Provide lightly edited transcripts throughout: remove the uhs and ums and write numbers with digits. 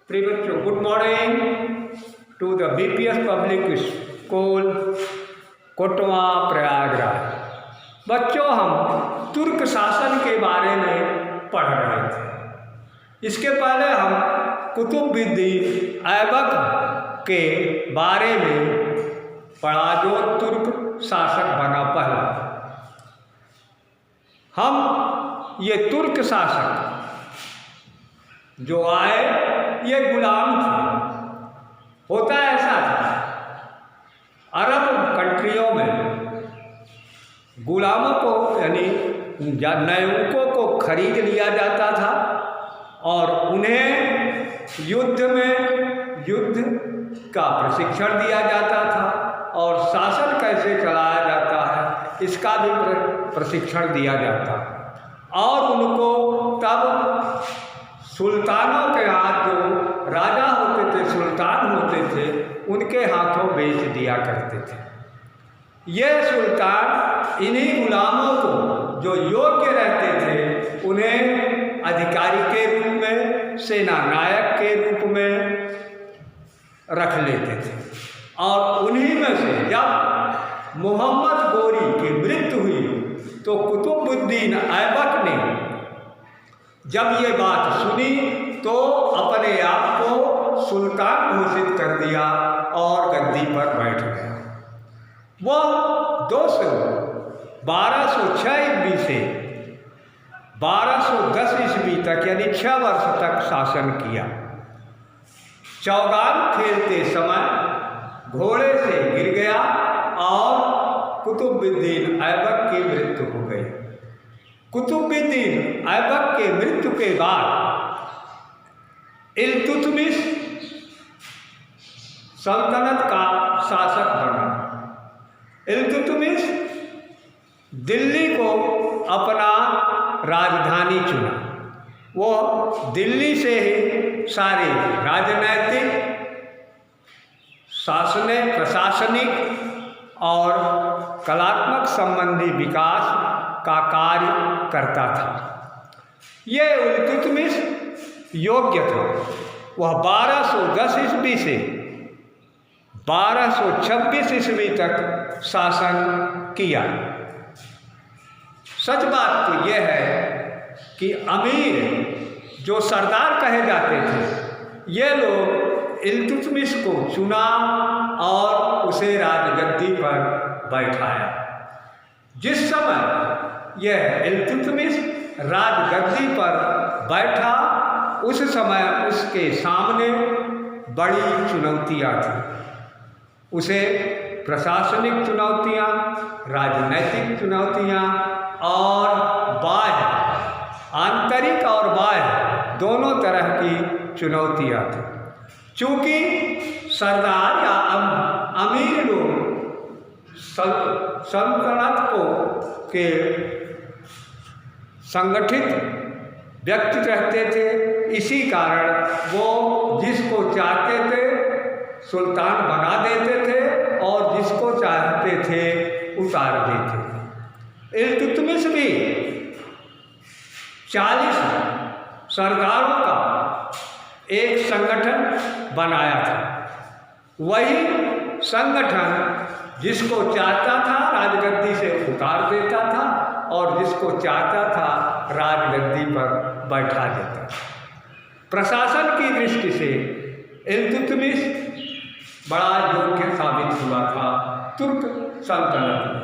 प्रिय बच्चों, good morning to the BPS public school Kotwa Prayagraj. बच्चों, हम तुर्क शासन के बारे में पढ़ रहे थे। इसके पहले हम कुतुबुद्दीन ऐबक के बारे में पढ़ा, जो तुर्क शासक बना पहला। हम ये तुर्क शासक जो आए ये गुलाम थे। होता ऐसा था, अरब कंट्रियों में गुलामों को यानी नयनकों को खरीद लिया जाता था और उन्हें युद्ध का प्रशिक्षण दिया जाता था और शासन कैसे चलाया जाता है इसका भी प्रशिक्षण दिया जाता है। और उनको तब सुल्तानों के हाथ, जो राजा होते थे, सुल्तान होते थे, उनके हाथों बेच दिया करते थे। ये सुल्तान इन्हीं गुलामों को, जो योग्य रहते थे, उन्हें अधिकारी के रूप में, सेना नायक के रूप में रख लेते थे। और उन्हीं में से जब मोहम्मद गोरी की मृत्यु हुई तो कुतुबुद्दीन ऐबक ने जब ये बात सुनी तो अपने आप को सुल्तान घोषित कर दिया और गद्दी पर बैठ गया। वह 1206 ईस्वी से 1210 ईस्वी तक यानी 6 वर्ष तक शासन किया। चौगान खेलते समय घोड़े से गिर गया और कुतुबुद्दीन ऐबक की मृत्यु हो गई। कुतुबुद्दीन ऐबक के मृत्यु के बाद इल्तुतमिश सल्तनत का शासक बना। इल्तुतमिश दिल्ली को अपना राजधानी चुना। वो दिल्ली से ही सारे राजनैतिक, प्रशासनिक और कलात्मक संबंधी विकास का कार्य करता था। ये इल्तुतमिश योग्य था। वह 1210 ईस्वी से 1226 ईस्वी तक शासन किया। सच बात तो यह है कि अमीर जो सरदार कहे जाते थे, ये लोग इल्तुतमिश को चुना और उसे राजगद्दी पर बैठाया। जिस समय यह इल्तुतमिश राजगद्दी पर बैठा, उस समय उसके सामने बड़ी चुनौतियाँ थीं। उसे प्रशासनिक चुनौतियाँ, राजनैतिक चुनौतियाँ और बाह्य, आंतरिक और बाह्य दोनों तरह की चुनौतियाँ थीं। चूँकि सरदार या अमीर लोग सल्तनत को के संगठित व्यक्ति रहते थे, इसी कारण वो जिसको चाहते थे सुल्तान बना देते थे और जिसको चाहते थे उतार देते थे। इल्तुतमिश भी 40 सरदारों का एक संगठन बनाया था। वही संगठन जिसको चाहता था राजगद्दी से उतार देता था और जिसको चाहता था राजगद्दी पर बैठा देता था। प्रशासन की दृष्टि से इल्तुतमिश बड़ा योग्य साबित हुआ था तुर्क सल्तनत में।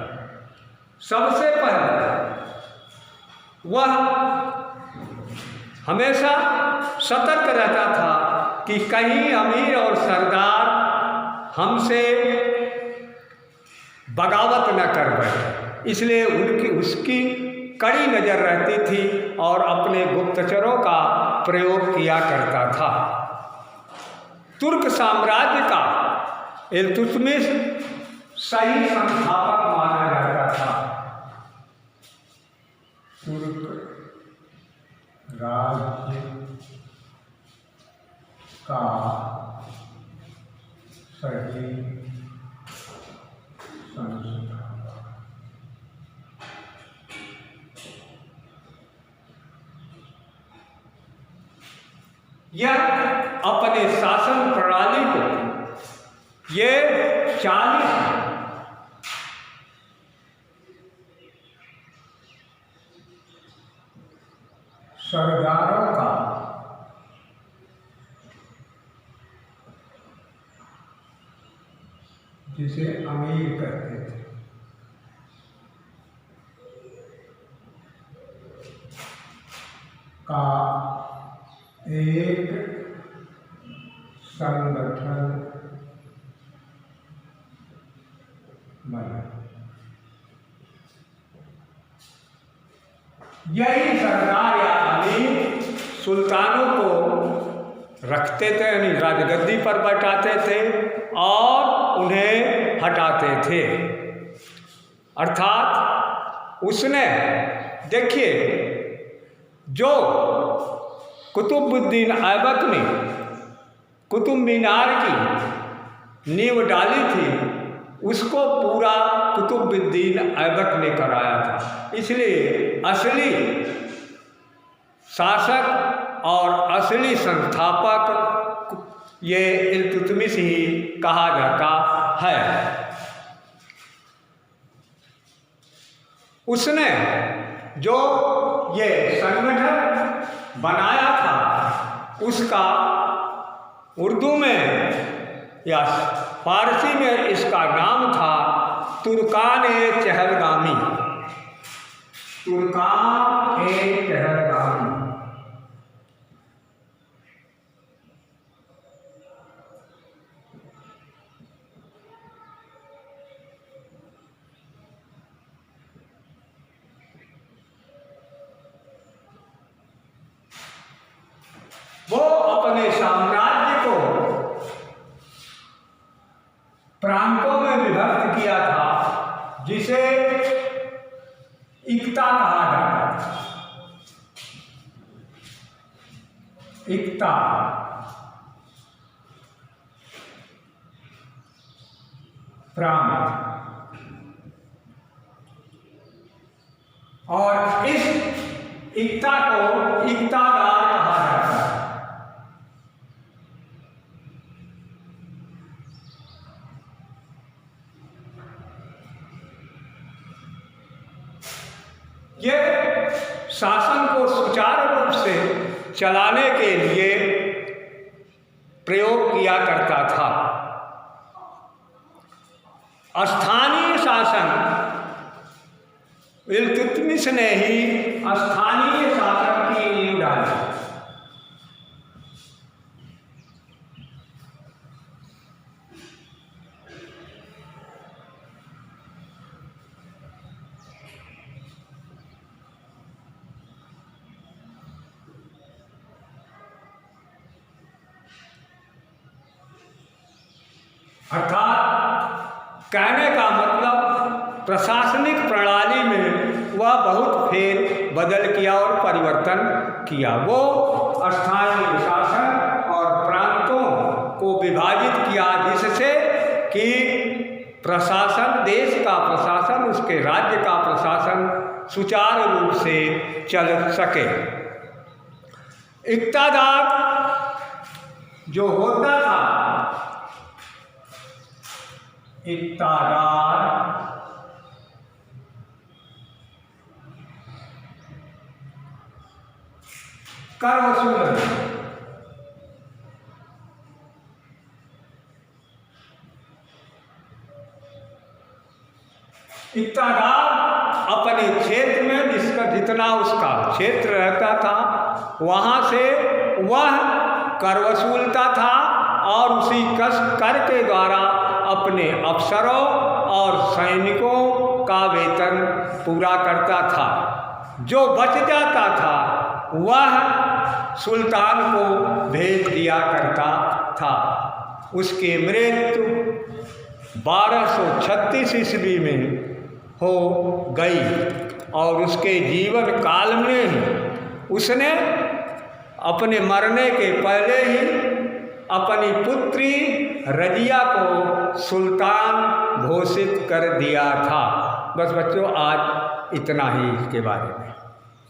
सबसे पहले वह हमेशा सतर्क रहता था कि कहीं अमीर और सरदार हमसे बगावत न कर बैठे, इसलिए उसकी कड़ी नज़र रहती थी और अपने गुप्तचरों का प्रयोग किया करता था। तुर्क साम्राज्य का इल्तुतमिश सही संस्थापक माना जाता था। तुर्क राज्य का सही संस्थापक यह अपने शासन प्रणाली को ये 40 सरदारों का जिसे अमीर कहते थे का एक संगठन बना। यही सरदार या अमीर सुल्तानों को रखते थे, यानी राजगद्दी पर बैठाते थे और उन्हें हटाते थे। अर्थात उसने, देखिए, जो कुतुबुद्दीन ऐबक ने कुतुब मीनार की नींव डाली थी, उसको पूरा कुतुबुद्दीन ऐबक ने कराया था। इसलिए असली शासक और असली संस्थापक ये इल्तुतमिश ही कहा जाता है। उसने जो ये संगठन बनाया था उसका उर्दू में या फारसी में इसका नाम था तुर्कान-ए-चहलगामी। तुर्कान-ए-चहलगामी। वो अपने साम्राज्य को प्रांतों में विभक्त किया था, जिसे इक्ता कहा जाता था। इक्ता प्रांत, और इस इक्ता को इक्तादार कहा जाता है। ये शासन को सुचारू रूप से चलाने के लिए प्रयोग किया करता था। स्थानीय शासन, इल्तुतमिश ने ही स्थानीय शासन की नींव डाली। अर्थात कहने का मतलब प्रशासनिक प्रणाली में वह बहुत फेर बदल किया और परिवर्तन किया। वो स्थानीय शासन और प्रांतों को विभाजित किया, जिससे कि प्रशासन, देश का प्रशासन, उसके राज्य का प्रशासन सुचारू रूप से चल सके। इक्तादार जो होता था, इक्तादार कर वसूल, इक्तादार अपने क्षेत्र में जिसका जितना उसका क्षेत्र रहता था वहाँ से वह कर वसूलता था और उसी कर के द्वारा अपने अफसरों और सैनिकों का वेतन पूरा करता था। जो बच जाता था वह सुल्तान को भेज दिया करता था। उसकी मृत्यु 1236 ईस्वी में हो गई और उसके जीवन काल में ही उसने अपने मरने के पहले ही अपनी पुत्री रजिया को सुल्तान घोषित कर दिया था। बस बच्चों, आज इतना ही इसके बारे में।